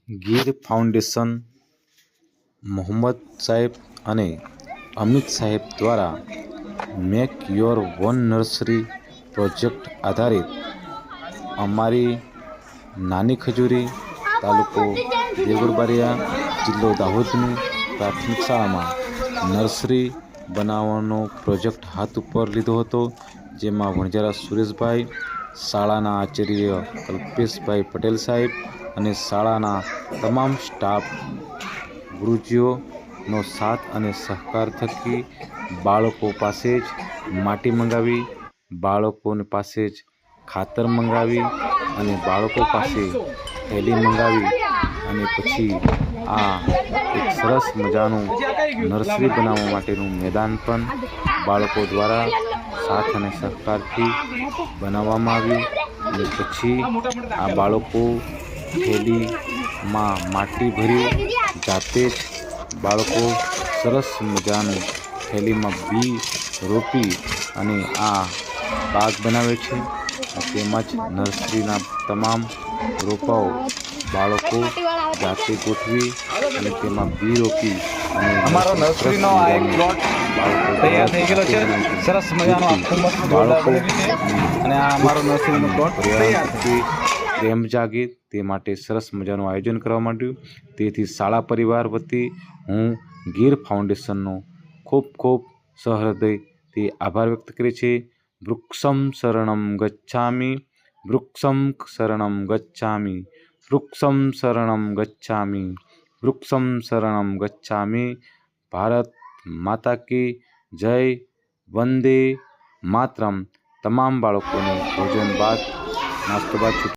Gir foundation Mohammad સાહેબ અને અમિત સાહેબ દ્વારા make your own nursery project આધારિત અમારી નાની ખજૂરી તાલુકો દેવગઢ બારિયા જિલ્લો દાહોદની પ્રાથમિક શાળામાં નર્સરી બનાવવાનો પ્રોજેક્ટ હાથ ઉપર લીધો હતો, જેમાં વણજારા સુરેશભાઈ, શાળાના આચાર્ય કલ્પેશભાઈ પટેલ સાહેબ અને શાળાના તમામ સ્ટાફ ગુરુજીઓનો સાથ અને સહકાર થકી બાળકો પાસે જ માટી મંગાવી, બાળકો પાસે જ ખાતર મંગાવી અને બાળકો પાસે થેલી મંગાવી અને પછી આ એક સરસ મજાનું નર્સરી બનાવવા માટેનું મેદાન પણ બાળકો દ્વારા સાથ અને સહકારથી બનાવવામાં આવ્યું. અને પછી આ બાળકો થેલીમાં માટી ભરી જાતે જ બાળકો સરસ મજાનું થેલીમાં બી રોપી અને આ બાગ બનાવે છે. તેમાં જ નર્સરીના તમામ રોપાઓ બાળકો જાતે ગોઠવી અને તેમાં બી રોપી અને અમારો નર્સરીનો આ એક પ્લોટ તૈયાર થઈ ગયેલો છે. સરસ મજાનો આખું મસ્ત બાળકો અને આ અમારો નર્સરીનો પ્લોટ તૈયાર થઈ પ્રેમ જાગે તે માટે સરસ મજાનું આયોજન કરવા માંડ્યું. તેથી શાળા પરિવાર વતી હું ગીર ફાઉન્ડેશનનો ખૂબ ખૂબ સહૃદયથી આભાર વ્યક્ત કરે છે. વૃક્ષમ શરણમ ગચ્છામિ, વૃક્ષમ શરણમ ગચ્છામિ, વૃક્ષમ શરણમ ગચ્છામિ, વૃક્ષમ શરણમ ગચ્છામિ. ભારત માતા કી જય. વંદે માતરમ. તમામ બાળકોને ભોજન બાદ નાસ્તો બાદ